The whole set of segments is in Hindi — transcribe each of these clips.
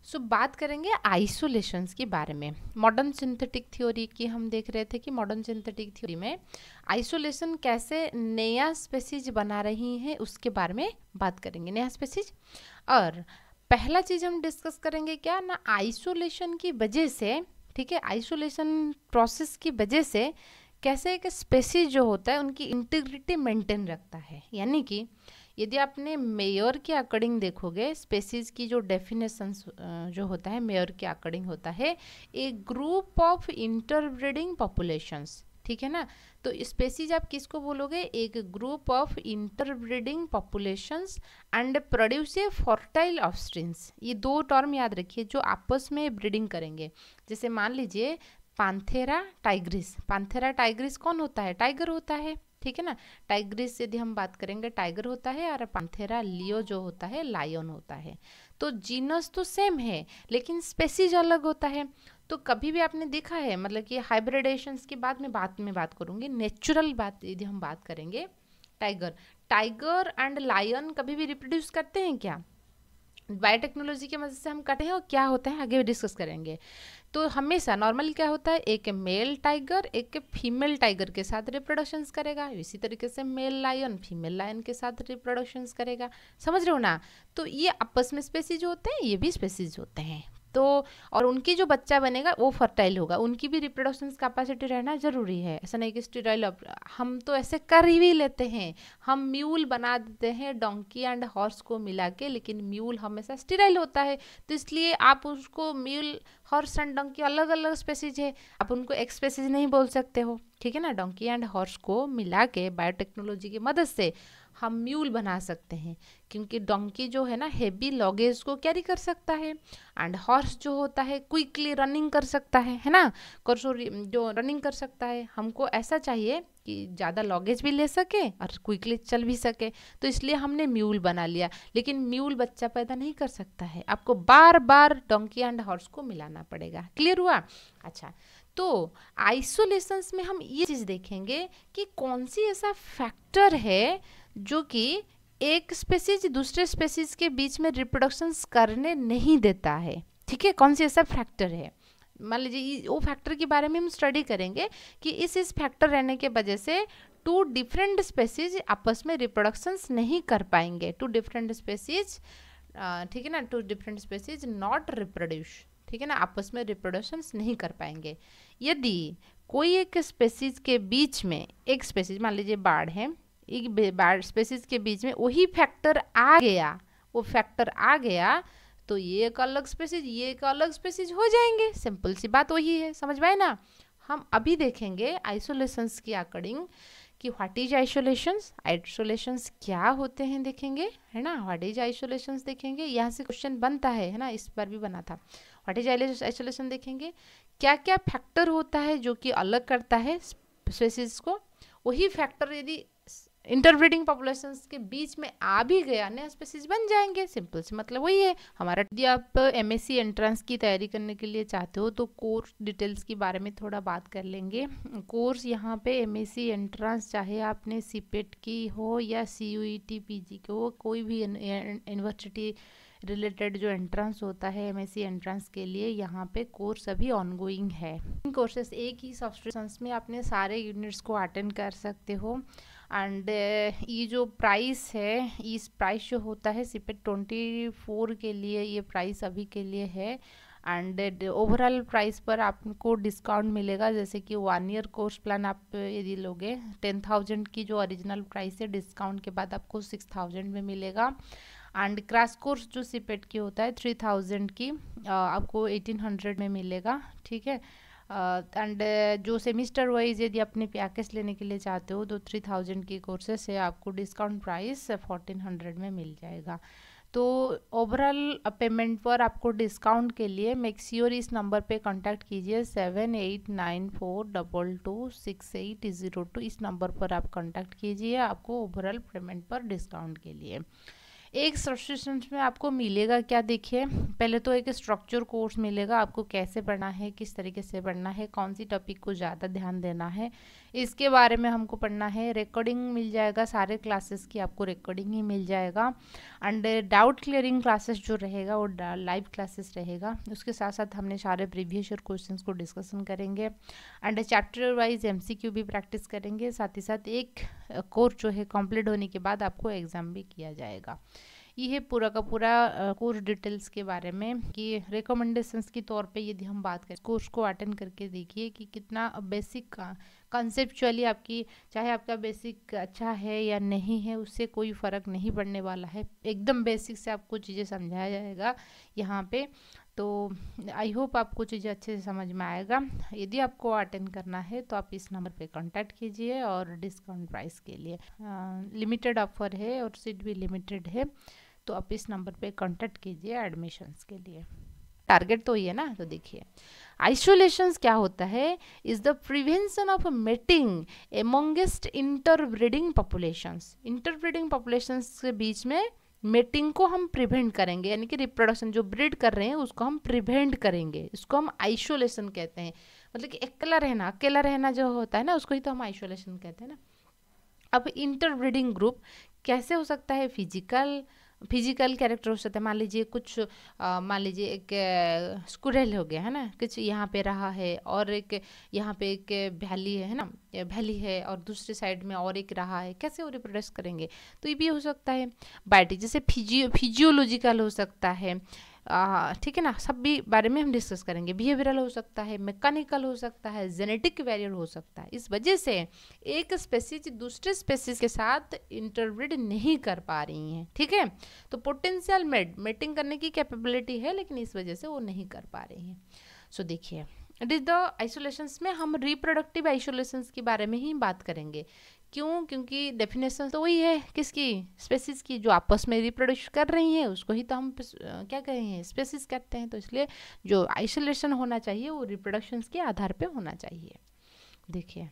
सो बात करेंगे आइसोलेशंस के बारे में। मॉडर्न सिंथेटिक थ्योरी की हम देख रहे थे कि मॉडर्न सिंथेटिक थ्योरी में आइसोलेशन कैसे नया स्पेसीज बना रही हैं उसके बारे में बात करेंगे, नया स्पेसीज। और पहला चीज हम डिस्कस करेंगे क्या ना, आइसोलेशन की वजह से, ठीक है, आइसोलेशन प्रोसेस की वजह से कैसे एक स्पेसीज जो होता है उनकी इंटीग्रिटी मेंटेन रखता है। यानी कि यदि आपने मेयर के अकॉर्डिंग देखोगे, स्पेसीज की जो डेफिनेशन जो होता है मेयर के अकॉर्डिंग होता है ए ग्रुप ऑफ इंटरब्रीडिंग पॉपुलेशंस, ठीक है ना। तो स्पेसीज आप किसको बोलोगे, एक group of interbreeding populations and produce a fertile offsprings. ये दो टर्म याद रखिए जो आपस में ब्रीडिंग करेंगे। जैसे मान लीजिए पांथेरा टाइग्रिस, पांथेरा टाइग्रिस कौन होता है, टाइगर होता है, ठीक है ना। टाइग्रिस यदि हम बात करेंगे टाइगर होता है और पांथेरा लियो जो होता है लायन होता है। तो जीनस तो सेम है लेकिन स्पेसीज अलग होता है। तो कभी भी आपने देखा है, मतलब कि हाइब्रिडेशंस के बाद में बात करूंगी, नेचुरल बात यदि हम बात करेंगे, टाइगर टाइगर एंड लायन कभी भी रिप्रोड्यूस करते हैं क्या, बायोटेक्नोलॉजी की मदद से हम करते हैं, और क्या होता है आगे डिस्कस करेंगे। तो हमेशा नॉर्मली क्या होता है, एक मेल टाइगर एक फीमेल टाइगर के साथ रिप्रोडक्शंस करेगा, इसी तरीके से मेल लायन फीमेल लायन के साथ रिप्रोडक्शंस करेगा, समझ रहे हो ना। तो ये आपस में स्पेसीज होते हैं, ये भी स्पेसीज होते हैं। तो और उनकी जो बच्चा बनेगा वो फर्टाइल होगा, उनकी भी रिप्रोडक्शन कैपेसिटी रहना जरूरी है। ऐसा नहीं कि स्टेरॉइल, हम तो ऐसे कर ही लेते हैं, हम म्यूल बना देते हैं डोंकी एंड हॉर्स को मिला के, लेकिन म्यूल हमेशा स्टेराइल होता है। तो इसलिए आप उसको म्यूल हॉर्स एंड डोंकी अलग अलग स्पेसीज है, आप उनको एक स्पेसीज नहीं बोल सकते हो, ठीक है ना। डोंकी एंड हॉर्स को मिला के बायोटेक्नोलॉजी की मदद से हम म्यूल बना सकते हैं, क्योंकि डोंकी जो है ना हेवी लॉगेज को कैरी कर सकता है, एंड हॉर्स जो होता है क्विकली रनिंग कर सकता है ना, जो रनिंग कर सकता है। हमको ऐसा चाहिए कि ज़्यादा लॉगेज भी ले सके और क्विकली चल भी सके, तो इसलिए हमने म्यूल बना लिया। लेकिन म्यूल बच्चा पैदा नहीं कर सकता है, आपको बार बार डोंकी एंड हॉर्स को मिलाना पड़ेगा। क्लियर हुआ? अच्छा, तो आइसोलेशंस में हम ये चीज़ देखेंगे कि कौन सी ऐसा फैक्टर है जो कि एक स्पेसीज दूसरे स्पेसीज के बीच में रिप्रोडक्शंस करने नहीं देता है, ठीक है। कौन सी ऐसा फैक्टर है, मान लीजिए वो फैक्टर के बारे में हम स्टडी करेंगे कि इस फैक्टर रहने के वजह से टू डिफरेंट स्पेसीज आपस में रिप्रोडक्शंस नहीं कर पाएंगे, टू डिफरेंट स्पेसीज, ठीक है ना, two different species not reproduce, ठीक है ना, आपस में रिप्रोडक्शंस नहीं कर पाएंगे। यदि कोई एक स्पेसीज के बीच में, एक स्पेसीज मान लीजिए बाढ़ है, एक बाढ़ स्पेसीज के बीच में वही फैक्टर आ गया, वो फैक्टर आ गया तो ये एक अलग स्पेसीज ये एक अलग स्पेसीज हो जाएंगे, सिंपल सी बात वही है, समझ में आए ना। हम अभी देखेंगे आइसोलेशंस के अकॉर्डिंग कि व्हाट इज आइसोलेशंस, आइसोलेशंस क्या होते हैं देखेंगे, है ना। व्हाट इज आइसोलेशंस देखेंगे, यहाँ से क्वेश्चन बनता है ना, इस बार भी बना था। व्हाट इज आइसोलेशन देखेंगे, क्या क्या फैक्टर होता है जो कि अलग करता है स्पेसीज को। वही फैक्टर यदि इंटरब्रीडिंग पॉपुलेशंस के बीच में आ भी गया, नया स्पेसीज बन जाएंगे, सिंपल से मतलब वही है हमारा। यदि आप एमएससी एंट्रेंस की तैयारी करने के लिए चाहते हो तो कोर्स डिटेल्स के बारे में थोड़ा बात कर लेंगे। कोर्स यहाँ पे एमएससी एंट्रेंस, चाहे आपने सीपेट की हो या सीयूईटी पीजी की हो, कोई भी यूनिवर्सिटी रिलेटेड जो एंट्रेंस होता है एमएससी एंट्रेंस के लिए, यहाँ पे कोर्स अभी ऑनगोइंग है। कोर्सेस एक ही सब्सक्रिप्शंस में आपने सारे यूनिट्स को अटेंड कर सकते हो। एंड ये जो प्राइस है, इस प्राइस जो होता है सीपेट 24 के लिए, ये प्राइस अभी के लिए है। एंड ओवरऑल प्राइस पर आपको डिस्काउंट मिलेगा, जैसे कि 1 ईयर कोर्स प्लान आप यदि लोगे 10,000 की जो ओरिजिनल प्राइस है, डिस्काउंट के बाद आपको 6,000 में मिलेगा। एंड क्रैश कोर्स जो सीपेट की होता है 3,000 की आपको 1,800 में मिलेगा, ठीक है। एंड जो सेमिस्टर वाइज यदि अपने पैकेज लेने के लिए चाहते हो तो 3,000 की कोर्सेस है, आपको डिस्काउंट प्राइस 1,400 में मिल जाएगा। तो ओवरऑल पेमेंट पर आपको डिस्काउंट के लिए मेक श्योर इस नंबर पे कांटेक्ट कीजिए 7894226802, इस नंबर पर आप कांटेक्ट कीजिए, आपको ओवरऑल पेमेंट पर डिस्काउंट के लिए। एक सब्सक्रिप्शन में आपको मिलेगा क्या, देखिए पहले तो एक स्ट्रक्चर कोर्स मिलेगा, आपको कैसे पढ़ना है, किस तरीके से पढ़ना है, कौन सी टॉपिक को ज़्यादा ध्यान देना है, इसके बारे में हमको पढ़ना है। रिकॉर्डिंग मिल जाएगा, सारे क्लासेस की आपको रिकॉर्डिंग ही मिल जाएगा। एंड डाउट क्लियरिंग क्लासेस जो रहेगा वो लाइव क्लासेस रहेगा। उसके साथ साथ हमने सारे प्रीवियस ईयर क्वेश्चंस को डिस्कशन करेंगे एंड चैप्टर वाइज एमसीक्यू भी प्रैक्टिस करेंगे। साथ ही साथ एक कोर्स जो है कंप्लीट होने के बाद आपको एग्ज़ाम भी किया जाएगा। ये पूरा का पूरा कोर्स डिटेल्स के बारे में कि रिकमेंडेशंस के तौर पे यदि हम बात करें, कोर्स को अटेंड करके देखिए कि कितना बेसिक कंसेप्चुअली आपकी, चाहे आपका बेसिक अच्छा है या नहीं है उससे कोई फ़र्क नहीं पड़ने वाला है। एकदम बेसिक से आपको चीज़ें समझाया जाएगा यहाँ पे। तो आई होप आपको चीज़ें अच्छे से समझ में आएगा। यदि आपको अटेंड करना है तो आप इस नंबर पे कांटेक्ट कीजिए और डिस्काउंट प्राइस के लिए लिमिटेड ऑफर है और सीट भी लिमिटेड है, तो आप इस नंबर पे कांटेक्ट कीजिए एडमिशन्स के लिए। टारगेट तो ये है ना। तो देखिए आइसोलेशंस क्या होता है, is the prevention of mating amongest interbreeding populations. Interbreeding populations के बीच में मेटिंग को हम प्रिवेंट करेंगे, यानी कि रिप्रोडक्शन जो ब्रीड कर रहे हैं उसको हम प्रिवेंट करेंगे। इसको हम आइसोलेशन कहते हैं, मतलब कि अकेला रहना जो होता है ना उसको ही तो हम आइसोलेशन कहते हैं ना। अब इंटरब्रीडिंग ग्रुप कैसे हो सकता है, फिजिकल कैरेक्टर हो सकता है। मान लीजिए एक स्कुरेल हो गया है ना, कुछ यहाँ पे रहा है और एक यहाँ पे एक भैली है ना, भैली है और दूसरे साइड में और एक रहा है, कैसे वो रिप्रोड्यूस करेंगे। तो ये भी हो सकता है। बायोटिक जैसे फिजियोलॉजिकल हो सकता है, ठीक है ना, सब भी बारे में हम डिस्कस करेंगे। बिहेवियरल हो सकता है, मैकेनिकल हो सकता है, जेनेटिक वेरिएबल हो सकता है। इस वजह से एक स्पेसीज दूसरे स्पेसीज के साथ इंटरब्रीड नहीं कर पा रही हैं, ठीक है। तो पोटेंशियल मेटिंग करने की कैपेबिलिटी है लेकिन इस वजह से वो नहीं कर पा रही हैं। सो देखिए इट इज द आइसोलेशंस में हम रिप्रोडक्टिव आइसोलेशंस के बारे में ही बात करेंगे। क्यों? क्योंकि डेफिनेशन तो वही है किसकी, स्पेसीज की, जो आपस में रिप्रोड्यूस कर रही हैं उसको ही तो हम क्या कह रहे हैं, स्पेसीज कहते हैं। तो इसलिए जो आइसोलेशन होना चाहिए वो रिप्रोडक्शंस के आधार पे होना चाहिए। देखिए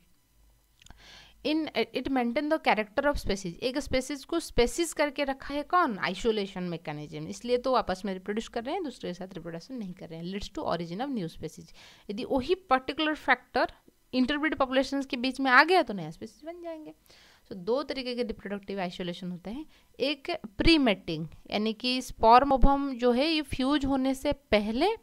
it maintain the character of species. एक स्पेसीज को स्पेसीज करके रखा है कौन, आइसोलेशन मैकेनिज्म। इसलिए तो आपस में रिप्रोड्यूस कर रहे हैं, दूसरे के साथ रिप्रोडक्शन नहीं कर रहे हैं। Leads to origin of new species. यदि वही पर्टिकुलर फैक्टर इंटरब्रीड पॉपुलेशंस के बीच में आ गया तो नया स्पेसीज बन जाएंगे। तो दो तरीके के रिप्रोडक्टिव आइसोलेशन होते हैं। एक प्री मेटिंग, यानी कि स्पर्म ओवम जो है ये फ्यूज होने से पहले,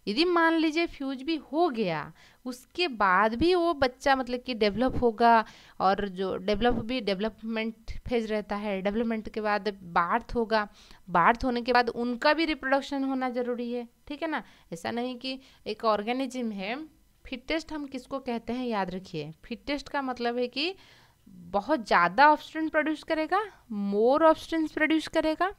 यदि मान लीजिए फ्यूज भी हो गया उसके बाद भी वो बच्चा मतलब कि डेवलप होगा, और जो डेवलपमेंट फेज रहता है, डेवलपमेंट के बाद बार्थ होगा, बार्थ होने के बाद उनका भी रिप्रोडक्शन होना जरूरी है, ठीक है ना। ऐसा नहीं कि एक ऑर्गेनिज्म है, फिटेस्ट हम किसको कहते हैं याद रखिए। फिटेस्ट का मतलब है कि बहुत ज़्यादा ऑफस्प्रिंग प्रोड्यूस करेगा, मोर ऑफस्प्रिंग प्रोड्यूस करेगा,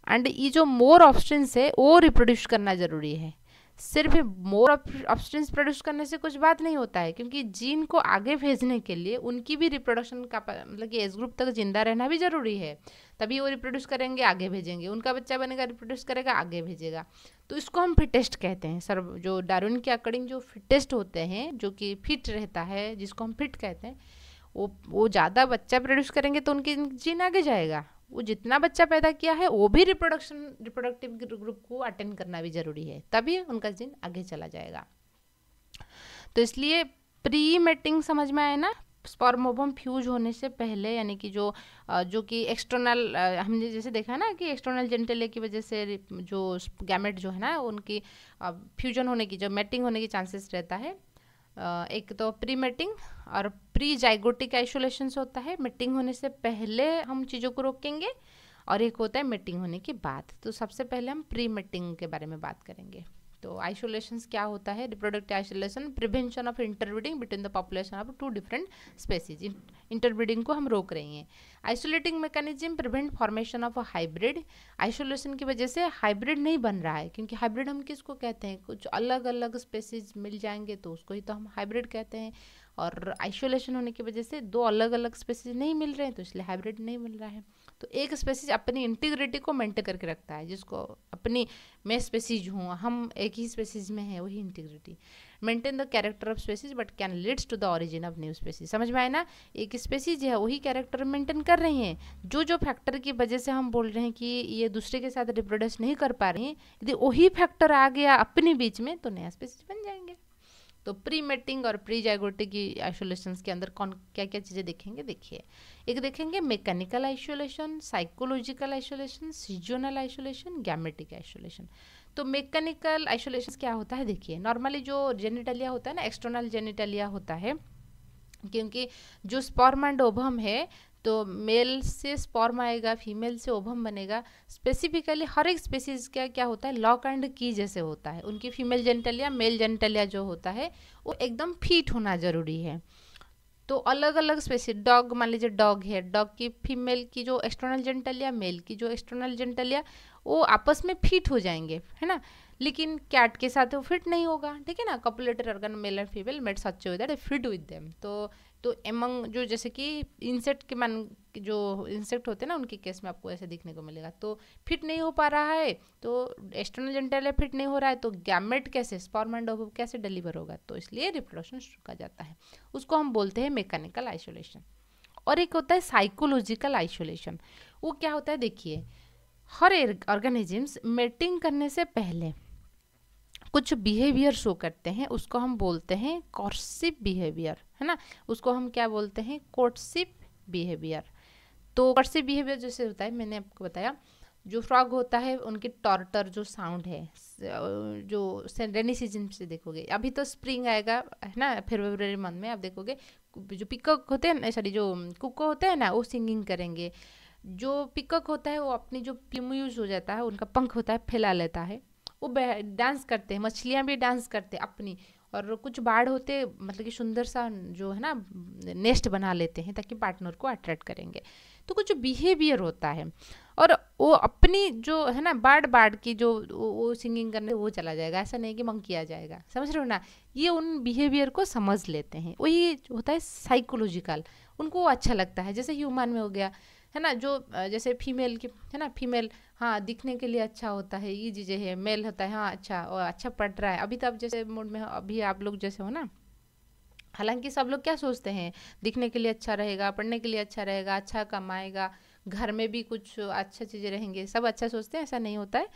एंड ये जो मोर ऑफस्प्रिंग है वो रिप्रोड्यूस करना जरूरी है। सिर्फ मोर ऑफस्प्रिंग प्रोड्यूस करने से कुछ बात नहीं होता है, क्योंकि जीन को आगे भेजने के लिए उनकी भी रिप्रोडक्शन का मतलब कि एज ग्रुप तक जिंदा रहना भी जरूरी है, तभी वो रिप्रोड्यूस करेंगे आगे भेजेंगे, उनका बच्चा बनेगा रिप्रोड्यूस करेगा आगे भेजेगा। तो इसको हम फिटेस्ट कहते हैं। सर जो डार्विन के अकॉर्डिंग जो फिटेस्ट होते हैं, जो कि फिट रहता है, जिसको हम फिट कहते हैं, वो ज़्यादा बच्चा प्रोड्यूस करेंगे तो उनकी जीन आगे जाएगा। वो जितना बच्चा पैदा किया है वो भी रिप्रोडक्टिव ग्रुप को अटेंड करना भी जरूरी है, तभी उनका जीन आगे चला जाएगा। तो इसलिए प्री मेटिंग समझ में आए ना, स्पर्म ओवम फ्यूज होने से पहले, यानी कि जो कि एक्सटर्नल, हमने जैसे देखा ना कि एक्सटर्नल जेनिटलिया की वजह से जो गैमेट जो है ना उनकी फ्यूजन होने की, जो मेटिंग होने की चांसेस रहता है। एक तो प्री मेटिंग और प्री जाइगोटिक आइसोलेशन होता है, मेटिंग होने से पहले हम चीज़ों को रोकेंगे, और एक होता है मेटिंग होने के बाद। तो सबसे पहले हम प्री मेटिंग के बारे में बात करेंगे। तो आइसोलेशंस क्या होता है, reproductive isolation, prevention of interbreeding between the population of two different species. Interbreeding को हम रोक रही हैं। Isolating mechanism prevent formation of hybrid. Isolation की वजह से हाइब्रिड नहीं बन रहा है, क्योंकि हाइब्रिड हम किसको कहते हैं, कुछ अलग अलग स्पेसीज मिल जाएंगे तो उसको ही तो हम हाइब्रिड कहते हैं। और आइसोलेशन होने की वजह से दो अलग अलग स्पेसीज नहीं मिल रहे हैं तो इसलिए हाइब्रिड नहीं मिल रहा है। तो एक स्पेसीज अपनी इंटीग्रिटी को मेंटेन करके रखता है, जिसको अपनी मैं स्पेसीज हूँ, हम एक ही स्पेसीज में है, वही integrity. Maintain the character of species but can leads to the origin of new species. समझ में आए ना, एक स्पेसीज है वही कैरेक्टर मेंटेन कर रही हैं, जो फैक्टर की वजह से हम बोल रहे हैं कि ये दूसरे के साथ रिप्रोड्यूस नहीं कर पा रही हैं, यदि वही फैक्टर आ गया अपने बीच में तो नया स्पेसीज बन जाएंगे। तो प्री मेटिंग और प्री जाइगोटिक की आइसोलेशंस के अंदर कौन क्या क्या चीज़ें देखेंगे, देखिए। एक देखेंगे mechanical isolation, psychological isolation, seasonal isolation, gametic isolation. तो मैकेनिकल आइसोलेशन क्या होता है, देखिए। नॉर्मली जो जेनिटलिया होता है ना, एक्सटर्नल जेनिटलिया होता है, क्योंकि जो स्पर्म एंड ओवम है, तो मेल से स्पर्म आएगा, फीमेल से ओवम बनेगा। स्पेसिफिकली हर एक स्पेसीज का क्या होता है, लॉक एंड की जैसे होता है। उनकी फीमेल जेनिटलिया मेल जेनिटलिया जो होता है वो एकदम फिट होना जरूरी है। तो अलग अलग स्पेसीज, डॉग मान लीजिए, डॉग है, डॉग की फीमेल की जो एक्सटर्नल जेनिटलिया, मेल की जो एक्सटर्नल जेनिटलिया, वो आपस में फिट हो जाएंगे, है ना। लेकिन कैट के साथ वो फिट नहीं होगा, ठीक है ना। Copulatory organ male and female made such हो दैट फिट विद देम। तो एमंग जो जैसे कि इंसेक्ट के मान जो इंसेक्ट होते हैं ना, उनके केस में आपको ऐसे दिखने को मिलेगा। तो फिट नहीं हो पा रहा है, तो एक्सटर्नल जेनिटलिया फिट नहीं हो रहा है, तो गैमेट कैसे, स्पर्म एंड ओवम कैसे डिलीवर होगा, तो इसलिए रिप्रोडक्शन रुका जाता है। उसको हम बोलते हैं मैकेनिकल आइसोलेशन। और एक होता है साइकोलॉजिकल आइसोलेशन। वो क्या होता है, देखिए। हर ऑर्गेनिजम्स मेटिंग करने से पहले कुछ बिहेवियर शो करते हैं, उसको हम बोलते हैं कोर्सिव बिहेवियर, है ना। उसको हम क्या बोलते हैं, कोर्सिव बिहेवियर। तो कोर्सिव बिहेवियर जैसे होता है, मैंने आपको बताया, जो फ्रॉग होता है उनकी टॉर्टर जो साउंड है, जो रेनी सीजन से देखोगे, अभी तो स्प्रिंग आएगा, है ना, फरवरी मंथ में आप देखोगे जो पिकॉक होते हैं, सॉरी जो कुको होते हैं ना, वो सिंगिंग करेंगे। जो पिकॉक होता है वो अपनी जो प्लूम्यूज हो जाता है, उनका पंख होता है, फैला लेता है, वो डांस करते हैं। मछलियाँ भी डांस करते हैं अपनी। और कुछ बाढ़ होते, मतलब कि सुंदर सा जो है ना नेस्ट बना लेते हैं ताकि पार्टनर को अट्रैक्ट करेंगे। तो कुछ बिहेवियर होता है, और वो अपनी जो है ना बाढ़ की जो वो सिंगिंग करने वो चला जाएगा, ऐसा नहीं कि मंकी आ जाएगा, समझ रहे हो ना। ये उन बिहेवियर को समझ लेते हैं, वही होता है साइकोलॉजिकल। उनको अच्छा लगता है, जैसे ह्यूमन में हो गया, है ना, जो जैसे फीमेल की, है ना, फीमेल हाँ दिखने के लिए अच्छा होता है, ये चीज़ें है। मेल होता है हाँ अच्छा, और अच्छा पढ़ रहा है, अभी तो आप जैसे मूड में हो, अभी आप लोग जैसे हो ना, हालांकि सब लोग क्या सोचते हैं, दिखने के लिए अच्छा रहेगा, पढ़ने के लिए अच्छा रहेगा, अच्छा कमाएगा, घर में भी कुछ अच्छा चीज़ें रहेंगे, सब अच्छा सोचते हैं, ऐसा नहीं होता है,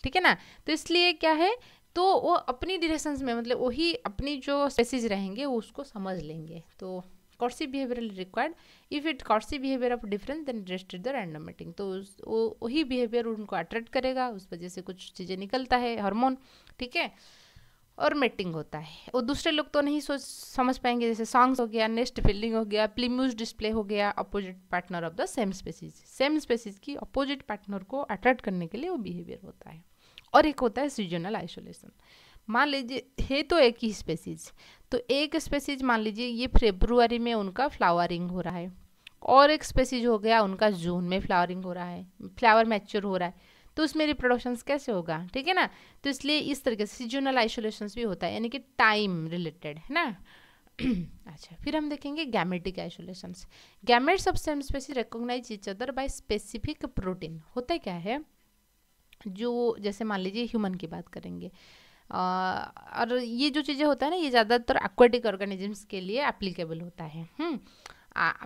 ठीक है ना। तो इसलिए क्या है, तो वो अपनी डायरेक्शंस में, मतलब वही अपनी जो स्पेसीज रहेंगे वो उसको समझ लेंगे। तो coursive behavior required if it coursive behavior of difference then restrict the random mating। तो वही बिहेवियर उनको अट्रैक्ट करेगा, उस वजह से कुछ चीज़ें निकलता है, हार्मोन, ठीक है। और मेटिंग होता है, वो दूसरे लोग तो नहीं सोच समझ पाएंगे, जैसे सॉन्ग्स हो गया, नेस्ट फिल्डिंग हो गया, प्लीम्यूज डिस्प्ले हो गया, opposite partner of the same species की अपोजिट पार्टनर को अट्रैक्ट करने के लिए वो बिहेवियर होता है। और एक होता है सीजनल आइसोलेशन। मान लीजिए है तो एक ही स्पेसीज, तो एक स्पेसीज मान लीजिए ये फरवरी में उनका फ्लावरिंग हो रहा है, और एक स्पेसीज हो गया उनका जून में फ्लावरिंग हो रहा है, फ्लावर मैच्योर हो रहा है, तो उसमें रिप्रोडक्शन कैसे होगा, ठीक है ना। तो इसलिए इस तरीके से सीजनल आइसोलेशन भी होता है, यानी कि टाइम रिलेटेड, है ना। अच्छा, फिर हम देखेंगे gametic isolations. Gametes of same species recognise each other by specific protein. होता क्या है, जो जैसे मान लीजिए ह्यूमन की बात करेंगे, और ये जो चीज़ें होता है ना, ये ज़्यादातर एक्वेटिक ऑर्गेनिजम्स के लिए एप्लीकेबल होता है।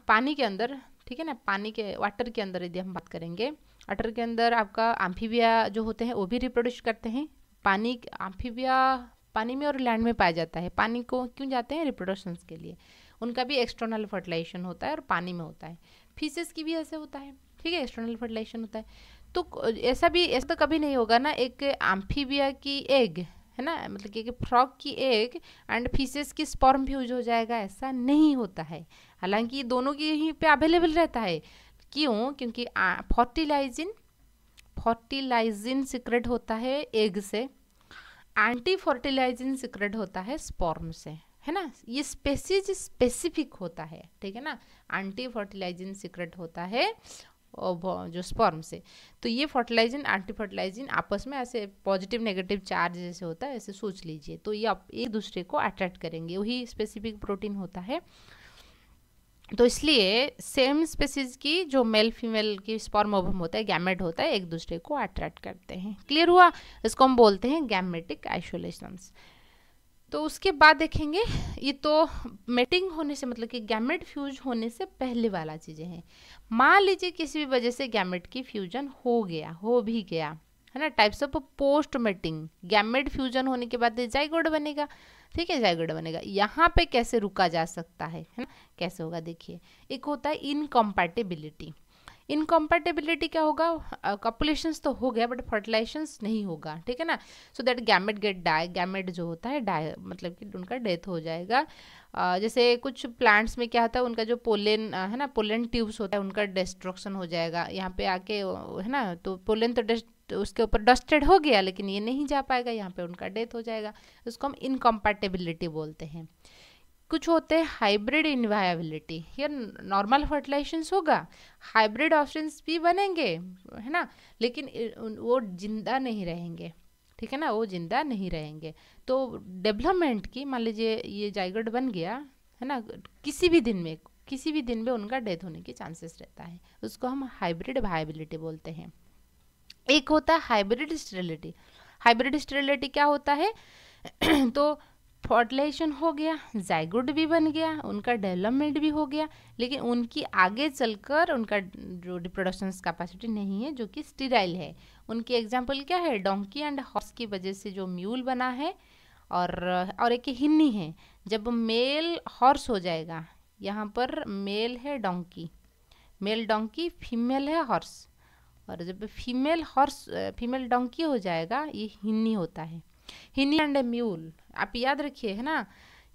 पानी के अंदर, ठीक है ना, पानी के वाटर के अंदर यदि हम बात करेंगे, वाटर के अंदर आपका एम्फीबिया जो होते हैं वो भी रिप्रोड्यूस करते हैं। एम्फीबिया पानी में और लैंड में पाया जाता है। पानी को क्यों जाते हैं, रिप्रोडक्शंस के लिए। उनका भी एक्सटर्नल फर्टिलाइजेशन होता है और पानी में होता है। फिशेस की भी ऐसे होता है, ठीक है, एक्सटर्नल फर्टिलाइजेशन होता है। तो ऐसा तो कभी नहीं होगा ना, एक एम्फीबिया की एग, है ना, मतलब कि फ्रॉग की एग एंड फिशेस की स्पर्म फ्यूज हो जाएगा, ऐसा नहीं होता है। हालांकि दोनों की यहीं पे अवेलेबल रहता है। क्यों, क्योंकि फर्टिलाइजिन सीक्रेट होता है एग से, एंटी फर्टिलाइजिन सीक्रेट होता है स्पर्म से, है ना। ये स्पेसीज स्पेसिफिक होता है, ठीक है ना। एंटी फर्टिलाइजिन सीक्रेट होता है जो स्पर्म से। तो ये फर्टिलाइजिन एंटी फर्टिलाइजिन आपस में ऐसे पॉजिटिव नेगेटिव चार्ज जैसे होता है, ऐसे सोच लीजिए। तो ये एक दूसरे को अट्रैक्ट करेंगे, वही स्पेसिफिक प्रोटीन होता है। तो इसलिए सेम स्पेसीज की जो मेल फीमेल की स्पर्म ओवम होता है, गैमेट होता है, एक दूसरे को अट्रैक्ट करते हैं। क्लियर हुआ, इसको हम बोलते हैं गैमेटिक आइसोलेशंस। तो उसके बाद देखेंगे, ये तो मेटिंग होने से, मतलब कि गैमेट फ्यूज होने से पहले वाला चीज़ें हैं। मान लीजिए किसी भी वजह से गैमेट की फ्यूजन हो भी गया, है ना। Types of post mating, gamete fusion होने के बाद जाइगोट बनेगा, ठीक है, जाइगोट बनेगा। यहाँ पे कैसे रुका जा सकता है ना, कैसे होगा देखिए। एक होता है इनकम्पैटिबिलिटी। इनकम्पैटिबिलिटी क्या होगा, कॉपुलेशंस तो हो गया बट फर्टिलाइजेशंस नहीं होगा, ठीक है ना। So that gamete get die, gamete जो होता है डाई मतलब कि उनका डेथ हो जाएगा। जैसे कुछ प्लांट्स में क्या होता है, उनका जो पोलन है ना, पोलन ट्यूब्स होता है उनका डिस्ट्रक्शन हो जाएगा यहाँ पे आके, है ना। तो पोलन तो उसके ऊपर डस्टेड हो गया लेकिन ये नहीं जा पाएगा, यहाँ पे उनका डेथ हो जाएगा, उसको हम इनकम्पैटिबिलिटी बोलते हैं। कुछ होते हैं हाइब्रिड इनवायबिलिटी, ये नॉर्मल फर्टिलाइजेशंस होगा, हाइब्रिड ऑप्शंस भी बनेंगे, है ना, लेकिन वो जिंदा नहीं रहेंगे, ठीक है ना, वो जिंदा नहीं रहेंगे। तो डेवलपमेंट की मान लीजिए ये जाइगोट बन गया, है ना, किसी भी दिन में उनका डेथ होने की चांसेस रहता है, उसको हम हाइब्रिड वायबिलिटी बोलते हैं। एक होता है हाइब्रिड स्टेरिलिटी। हाइब्रिड स्टेरिलिटी क्या होता है तो फर्टिलाइजेशन हो गया, जाइगोट भी बन गया, उनका डेवलपमेंट भी हो गया, लेकिन उनकी आगे चलकर उनका जो रिप्रोडक्शन कैपेसिटी नहीं है, जो कि स्टेराइल है। उनकी एग्जांपल क्या है, डोंकी एंड हॉर्स की वजह से जो म्यूल बना है, और एक हिन्नी है। जब मेल हॉर्स हो जाएगा, यहाँ पर मेल है डोंकी, मेल डोंकी, फीमेल है हॉर्स, और जब फीमेल डोंकी हो जाएगा ये हिन्नी होता है, हिनी एंड म्यूल। आप याद रखिए, है ना,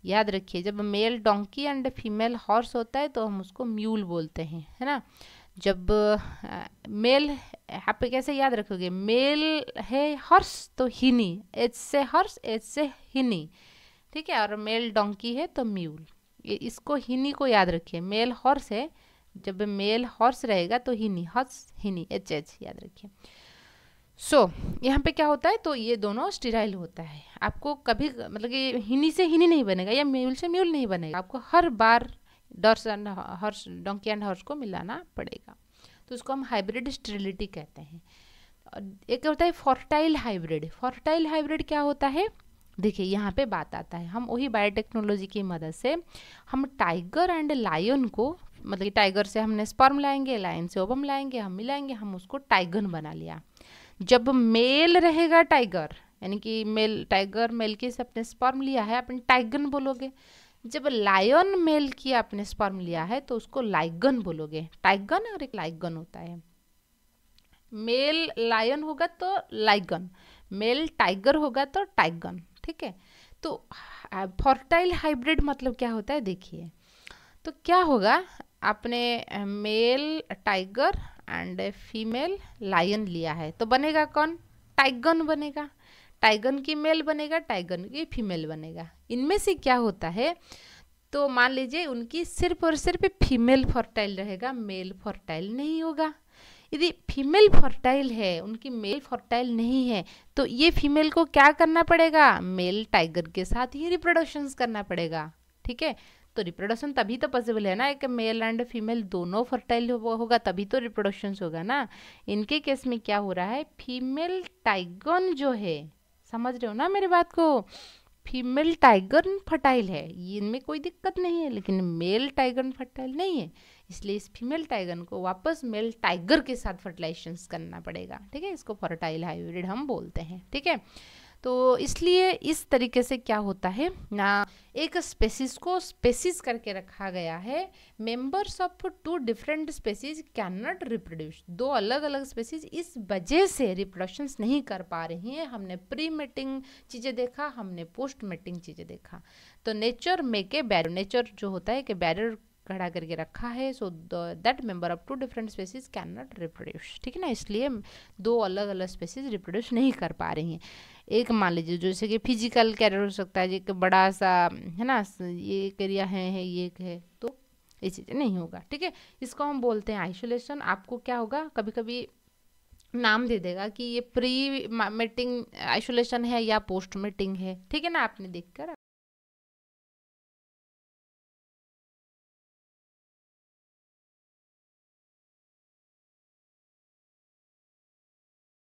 याद रखिए, जब mail donkey and female horse होता है तो हम उसको म्यूल बोलते हैं, है ना। जब मेल, यहाँ पे कैसे याद रखोगे, मेल है हॉर्स तो हिनी, एच से हॉर्स, एच से हिनी, ठीक है, और मेल डोंकी है तो म्यूल। इसको हिनी को याद रखिए, मेल हॉर्स है, जब मेल हॉर्स रहेगा तो हिनी, हॉर्स हिनी, एच एच याद रखिए। यहाँ पे क्या होता है, तो ये दोनों स्टेराइल होता है। आपको कभी मतलब कि हिनी से हिनी नहीं बनेगा या म्यूल से म्यूल नहीं बनेगा, आपको हर बार doors and horse, donkey and horse को मिलाना पड़ेगा, तो उसको हम हाइब्रिड स्टेरिलिटी कहते हैं। एक होता है फर्टाइल हाइब्रिड। फर्टाइल हाइब्रिड क्या होता है, देखिए यहाँ पे बात आता है, हम वही बायोटेक्नोलॉजी की मदद से हम टाइगर एंड लायन को, मतलब कि टाइगर से हमने स्पर्म लाएंगे, लायन से ओवम लाएंगे, हम मिलाएंगे, हम उसको टाइगन बना लिया। जब मेल रहेगा टाइगर, यानी कि मेल टाइगर मेल की से अपने स्पर्म लिया है, अपन टाइगन बोलोगे। जब लायन मेल की आपने स्पर्म लिया है तो उसको लाइगन बोलोगे। टाइगन और एक लाइगन होता है, मेल लायन होगा तो लाइगन, मेल टाइगर होगा तो टाइगन, ठीक है। तो फर्टाइल हाइब्रिड मतलब क्या होता है देखिए, तो क्या होगा, आपने male tiger and female lion लिया है तो बनेगा कौन, टाइगन बनेगा, टाइगन की मेल बनेगा, टाइगन की फीमेल बनेगा। इनमें से क्या होता है, तो मान लीजिए उनकी सिर्फ और सिर्फ फीमेल फर्टाइल रहेगा, मेल फर्टाइल नहीं होगा। यदि फीमेल फर्टाइल है, उनकी मेल फर्टाइल नहीं है, तो ये फीमेल को क्या करना पड़ेगा, मेल टाइगर के साथ ही रिप्रोडक्शंस करना पड़ेगा, ठीक है। तो रिप्रोडक्शन तभी तो पॉसिबल है ना, एक मेल एंड फीमेल दोनों फर्टाइल होगा तभी तो रिप्रोडक्शन होगा ना। इनके केस में क्या हो रहा है, फीमेल टाइगन जो है, समझ रहे हो ना मेरी बात को, फीमेल टाइगर फर्टाइल है, इनमें कोई दिक्कत नहीं है, लेकिन मेल टाइगर फर्टाइल नहीं है, इसलिए इस फीमेल टाइगन को वापस मेल टाइगर के साथ फर्टिलाइजेशन करना पड़ेगा, ठीक है। इसको फर्टाइल हाइब्रिड हम बोलते हैं, ठीक है। तो इसलिए इस तरीके से क्या होता है ना, एक स्पेसीज को स्पेसीज करके रखा गया है। Members of two different species can not reproduce, दो अलग अलग स्पेसीज इस वजह से रिप्रोडक्शंस नहीं कर पा रही हैं। हमने प्री मेटिंग चीज़ें देखा, हमने पोस्ट मेटिंग चीज़ें देखा। तो nature make a barrier, nature जो होता है कि बैरियर खड़ा करके रखा है, so that member of two different species can not reproduce, ठीक है ना। इसलिए दो अलग अलग स्पेसीज रिप्रोड्यूस नहीं कर पा रही हैं। एक मान लीजिए जैसे कि फिजिकल कैरियर हो सकता है, एक बड़ा सा है ना, ये एक एरिया है ये एक है, तो ये चीज़ें नहीं होगा, ठीक है। इसको हम बोलते हैं आइसोलेशन। आपको क्या होगा, कभी कभी नाम दे देगा कि ये प्री मेटिंग आइसोलेशन है या पोस्ट मेटिंग है, ठीक है ना, आपने देखकर